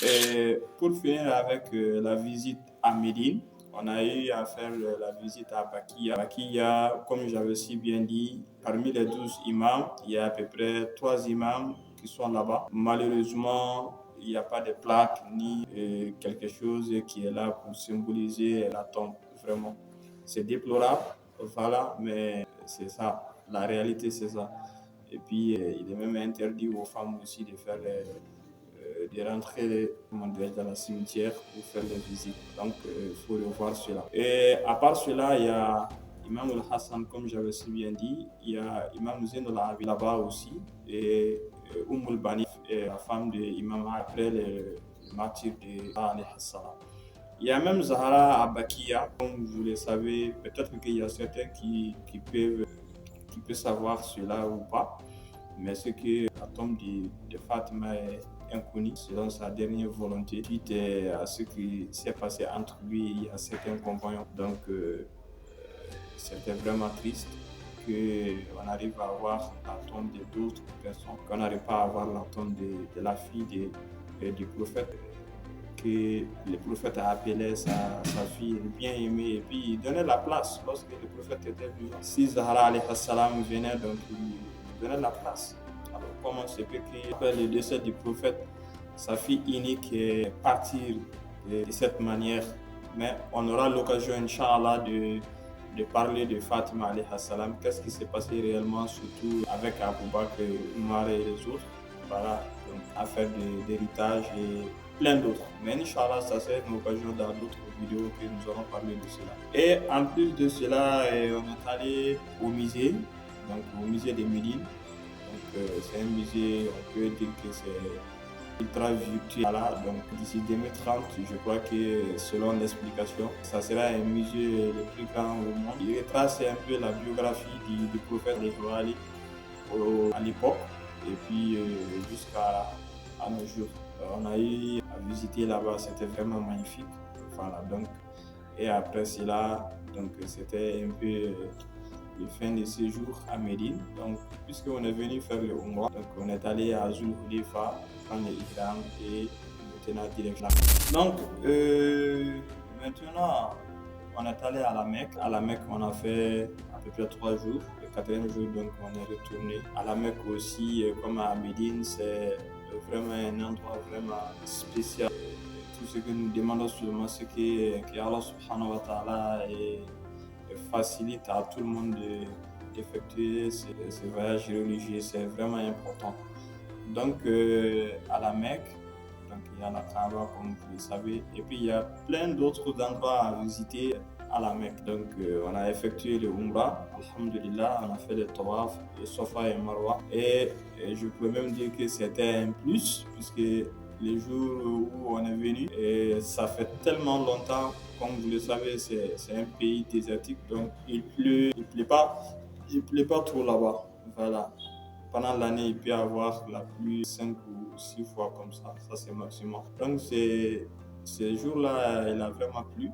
Et pour finir avec la visite à Médine, on a eu à faire la visite à Bakia. Bakia, comme j'avais si bien dit, parmi les 12 imams, il y a à peu près 3 imams qui sont là-bas. Malheureusement, il n'y a pas de plaque ni quelque chose qui est là pour symboliser la tombe. Vraiment, c'est déplorable, voilà, mais c'est ça. La réalité, c'est ça. Et puis, il est même interdit aux femmes aussi de faire de rentrer comment dire, dans le cimetière pour faire les visites. Donc, il faut revoir cela. Et à part cela, il y a Imam al-Hassan, comme j'avais si bien dit, il y a Imam Zain al-Abidin là-bas aussi, et Bani, la femme de Imam après le martyr de Ali Hassan. Il y a même Zahra à Bakia, comme vous le savez, peut-être qu'il y a certains qui peuvent savoir cela ou pas. Mais ce que la tombe de Fatima est inconnue selon sa dernière volonté, suite à ce qui s'est passé entre lui et certains compagnons. Donc, c'était vraiment triste qu'on arrive à avoir la tombe de d'autres personnes, qu'on n'arrive pas à avoir la tombe de la fille du prophète, que le prophète a appelé sa fille bien aimée et puis il donnait la place lorsque le prophète était vivant. Si Zahra alayhi salam venait, donc il donnait la place. Alors comment se fait qu'après le décès du prophète, sa fille unique est partie de cette manière? Mais on aura l'occasion, Inch'Allah, de parler de Fatima alayhi salam. Qu'est-ce qui s'est passé réellement, surtout avec Abu Bakr, Umar et les autres. Voilà, donc affaire d'héritage et plein d'autres. Mais Inch'Allah, ça c'est une occasion dans d'autres vidéos que nous allons parler de cela. Et en plus de cela, on est allé au musée, donc au musée de Médine. Donc c'est un musée, on peut dire que c'est ultra virtuel. Voilà, donc d'ici 2030, je crois que selon l'explication, ça sera un musée le plus grand au monde. Il retrace un peu la biographie du prophète Ali à l'époque et puis jusqu'à nos jours. On a eu à visiter là-bas, c'était vraiment magnifique. Voilà, donc, et après cela, donc, c'était un peu le fin de séjour à Médine. Donc, puisqu'on est venu faire le Umrah, donc on est allé à Zul Hulayfa, prendre le Ihram et maintenant direct là. Donc, maintenant, on est allé à la Mecque. À la Mecque, on a fait à peu près 3 jours. Le quatrième jour, donc, on est retourné. À la Mecque aussi, comme à Médine, c'est vraiment un endroit vraiment spécial. Tout ce que nous demandons seulement, c'est que Allah subhanahu wa ta'ala facilite à tout le monde d'effectuer ces voyages religieux. C'est vraiment important. Donc, à la Mecque, donc il y a la Kaaba, comme vous le savez, et puis il y a plein d'autres endroits à visiter à la Mecque. Donc, on a effectué le Umrah, Alhamdulillah, on a fait le Tawaf, le Safa et Marwa. Et je peux même dire que c'était un plus, puisque les jours où on est venu, et ça fait tellement longtemps, comme vous le savez, c'est un pays désertique, donc il pleut pas trop là-bas. Voilà. Pendant l'année, il peut y avoir la pluie 5 ou 6 fois comme ça c'est maximum. Donc ces jours-là, il a vraiment plu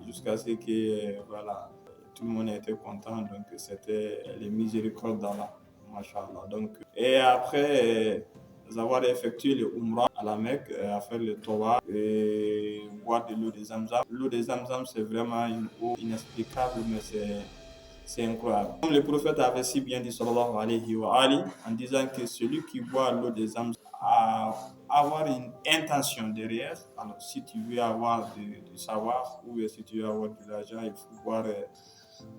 jusqu'à ce que voilà, tout le monde était content. Donc c'était les miséricordes d'Allah, Masha'Allah. Donc, et après avoir effectué le Umrah à la Mecque, à faire le Tawaf et boire de l'eau de Zamzam. L'eau de Zamzam, c'est vraiment une eau inexplicable, mais c'est incroyable. Comme le prophète avait si bien dit, sallallahu alayhi wa ali, en disant que celui qui boit l'eau des âmes a avoir une intention derrière. Alors, si tu veux avoir du savoir ou si tu veux avoir de l'argent, il faut boire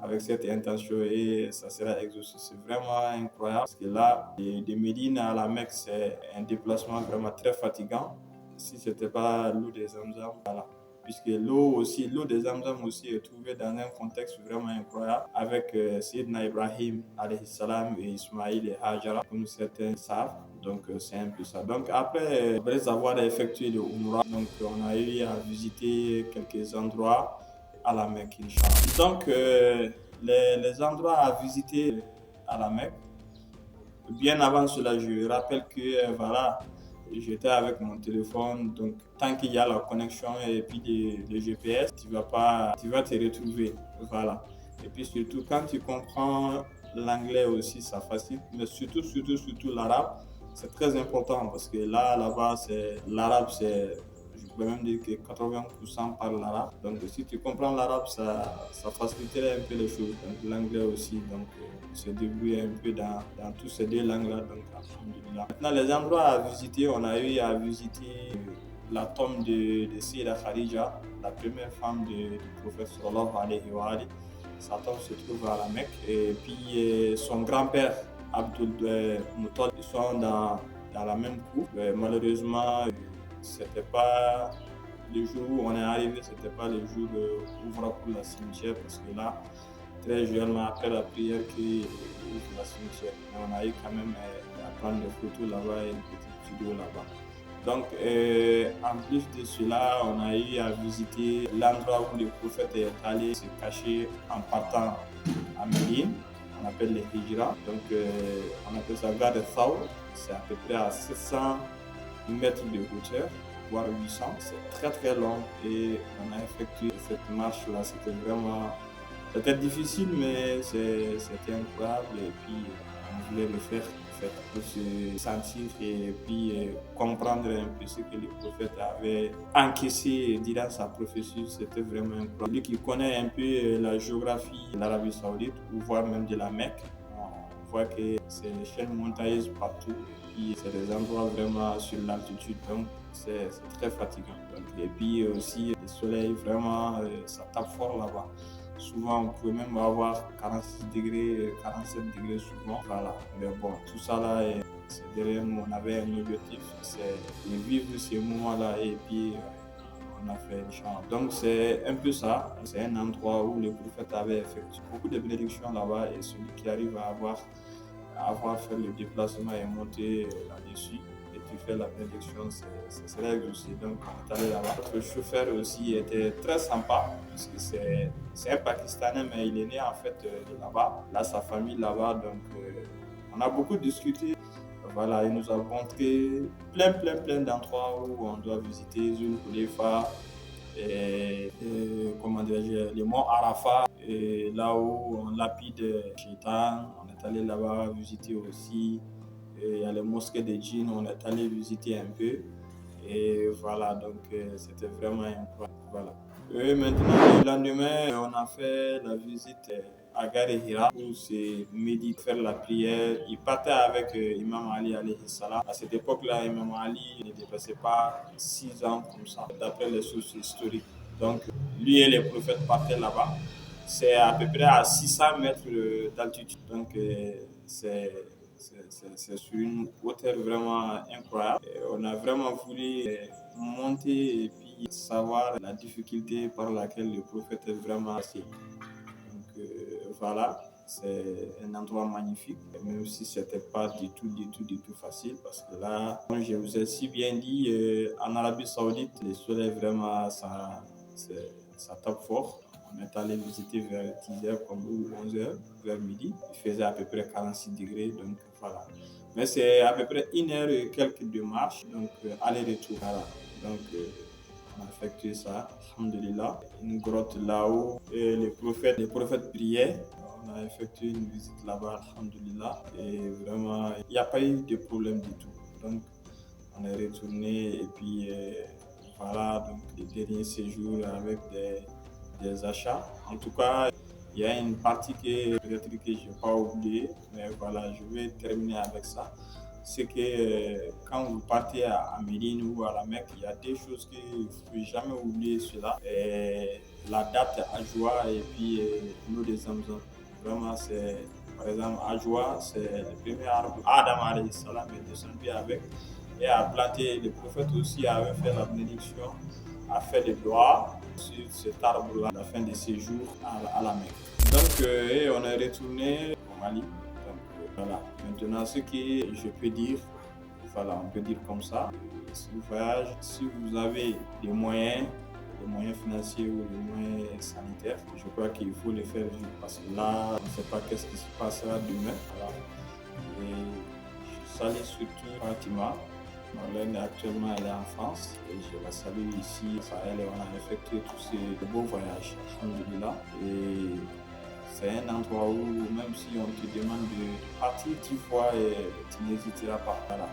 avec cette intention et ça sera exaucé. C'est vraiment incroyable parce que là, de Médine à la Mecque, c'est un déplacement vraiment très fatigant. Si ce n'était pas l'eau des Zamzam, voilà. Puisque l'eau des Zamzam aussi est trouvée dans un contexte vraiment incroyable avec Sayyidina Ibrahim alayhi salam et Ismaïl et Hajara, comme certains savent. Donc c'est un peu ça. Donc après avoir effectué le Umrah, donc on a eu à visiter quelques endroits à la Mecque, Inch'Allah. Donc les endroits à visiter à la Mecque, bien avant cela, je rappelle que voilà, j'étais avec mon téléphone, donc tant qu'il y a la connexion et puis le GPS, tu vas te retrouver, voilà. Et puis surtout quand tu comprends l'anglais aussi, ça facilite, mais surtout l'arabe, c'est très important parce que là-bas, je peux même dire que 80% parlent l'arabe. Donc, si tu comprends l'arabe, ça faciliterait un peu les choses. Donc, l'anglais aussi, donc, se débrouiller un peu dans tous ces deux langues-là. Donc, alhamdoulilah. Maintenant, les endroits à visiter, on a eu à visiter la tombe de Sayyida Khadija, la première femme du prophète sallallahu alayhi wa alihi. Sa tombe se trouve à la Mecque. Et puis, son grand-père, Abdul Muttalib, ils sont dans la même cour. Malheureusement, c'était pas le jour où on est arrivé, c'était pas le jour ouvert pour la cimetière parce que là, très jeune, après la prière qui ouvre la cimetière, mais on a eu quand même à prendre des photos là-bas et une petite vidéo là-bas. Donc, en plus de cela, on a eu à visiter l'endroit où le prophète est allé se cacher en partant à Médine. On appelle les Hijra. Donc, on appelle ça Gare de Thawr. C'est à peu près à 700 mètres de hauteur, voire 800. C'est très très long et on a effectué cette marche-là. C'était difficile, mais c'était incroyable. Et puis, on voulait le faire en fait, pour se sentir et puis comprendre un peu ce que le prophète avait encaissé durant sa prophétie. C'était vraiment incroyable. Lui qui connaît un peu la géographie de l'Arabie Saoudite, ou voire même de la Mecque, on voit que c'est des chaînes montagneuses partout. Et puis, c'est des endroits vraiment sur l'altitude. Donc, c'est très fatigant. Donc, et puis aussi, le soleil, vraiment, ça tape fort là-bas. Souvent, on pouvait même avoir 46 degrés, 47 degrés souvent. Voilà. Mais bon, tout ça là, c'est derrière nous. On avait un objectif, c'est de vivre ces moments-là et puis on a fait le champ. Donc, c'est un peu ça. C'est un endroit où le prophète avait effectué beaucoup de bénédictions là-bas et celui qui arrive à avoir fait le déplacement et monter là-dessus et tu fais la bénédiction, c'est règle aussi. Donc, on est allé là-bas. Notre chauffeur aussi était très sympa parce que c'est un Pakistanais, mais il est né en fait de là-bas. Là, sa famille là-bas. Donc, on a beaucoup discuté. Voilà, il nous a montré plein d'endroits où on doit visiter, Zul Khalifa, comment dirais-je, les monts Arafat, et là où on lapide Shaitan. On est allé là-bas visiter aussi. Et il y a les mosquées de djinns, on est allé visiter un peu. Et voilà, donc c'était vraiment incroyable. Voilà. Et maintenant, le lendemain, on a fait la visite à Gare Hira où c'est midi faire la prière. Il partait avec Imam Ali alayhi salam. À cette époque-là, Imam Ali ne dépassait pas 6 ans comme ça, d'après les sources historiques. Donc, lui et les prophètes partaient là-bas. C'est à peu près à 600 mètres d'altitude. Donc, c'est sur une hauteur vraiment incroyable. Et on a vraiment voulu monter et puis savoir la difficulté par laquelle le prophète est vraiment passé. Donc voilà, c'est un endroit magnifique, même si c'était pas du tout facile, parce que là, comme je vous ai si bien dit, en Arabie Saoudite, le soleil vraiment, ça tape fort. On est allé visiter vers 10h comme ou 11h, vers midi. Il faisait à peu près 46 degrés, donc voilà. Mais c'est à peu près 1 heure et quelques de marche, donc aller-retour. Voilà. Donc on a effectué ça, alhamdulillah. Une grotte là-haut, et les prophètes priaient. On a effectué une visite là-bas, alhamdulillah. Et vraiment, il n'y a pas eu de problème du tout. Donc on est retourné et puis voilà, donc les derniers séjours avec des achats. En tout cas, il y a une partie peut-être que je n'ai pas oublié, mais voilà, je vais terminer avec ça. C'est que quand vous partez à Médine ou à la Mecque, il y a des choses qu'il ne faut jamais oublier cela. Et la date Ajoua et puis l'eau des Zamzam. Vraiment, par exemple, Ajoua, c'est le premier arbre. Adam alayhi salam est descendu avec et a planté. Le prophète aussi avait fait la bénédiction, a fait des doigts sur cet arbre-là à la fin de ses jours à la Mecque. Donc, on est retourné au Mali. Donc, voilà. Maintenant, ce que je peux dire, voilà, on peut dire comme ça. Si vous voyagez, si vous avez des moyens financiers ou des moyens sanitaires, je crois qu'il faut les faire vivre parce que là, on ne sait pas qu'est-ce qui se passera demain. Voilà. Et je salue surtout Fatima. Marlène, actuellement, elle est en France et je la salue ici. On a effectué tous ces beaux voyages, alhamdoulilah. Et c'est un endroit où même si on te demande de partir 10 fois, tu n'hésiteras pas. Voilà.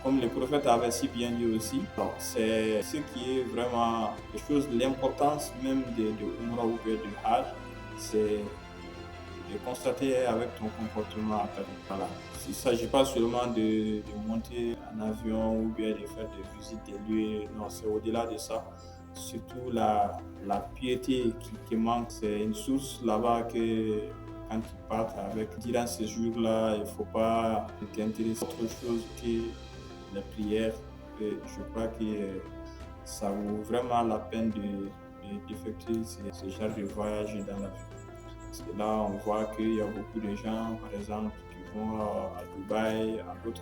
Comme le prophète avait si bien dit aussi, donc c'est ce qui est vraiment quelque chose, l'importance même de Umrah ou bien du Hajj, c'est de constater avec ton comportement académique. Voilà. Il ne s'agit pas seulement de monter en avion ou bien de faire des visites des lieux. Non, c'est au-delà de ça. Surtout la piété qui manque. C'est une source là-bas que quand tu pars avec, durant ces jours-là, il ne faut pas t'intéresser à autre chose que les prières. Et je crois que ça vaut vraiment la peine d'effectuer ce genre de voyage dans la vie. Parce que là, on voit qu'il y a beaucoup de gens, par exemple, qui vont à Dubaï, à d'autres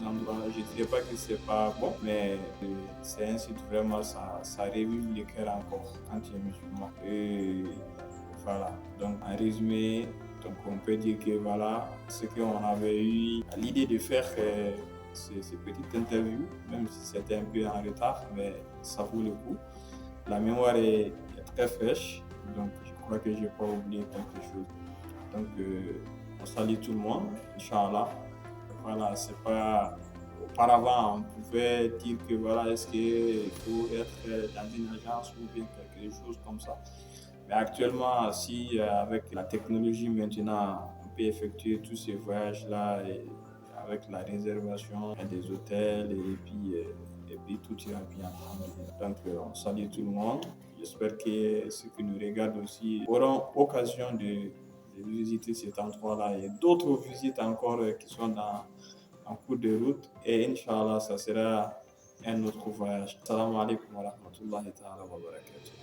endroits. Je ne dirais pas que c'est pas bon, mais c'est un site vraiment, ça réveille le cœur encore quand tu es musulman. Et voilà. Donc, en résumé, donc on peut dire que voilà, ce qu'on avait eu l'idée de faire ces petites interviews, même si c'était un peu en retard, mais ça vaut le coup. La mémoire est très fraîche, donc je crois que je n'ai pas oublié quelque chose. Donc, on salue tout le monde, Inch'Allah. Voilà, c'est pas. Auparavant, on pouvait dire que voilà, est-ce qu'il faut être dans une agence ou bien quelque chose comme ça. Mais actuellement, si avec la technologie maintenant, on peut effectuer tous ces voyages-là avec la réservation des hôtels et puis tout ira bien. Donc, on salue tout le monde. J'espère que ceux qui nous regardent aussi auront occasion de visiter cet endroit-là et d'autres visites encore qui sont en cours de route. Et Inch'Allah, ça sera un autre voyage. Salam alaikum wa rahmatullahi ta'ala wa barakatuh.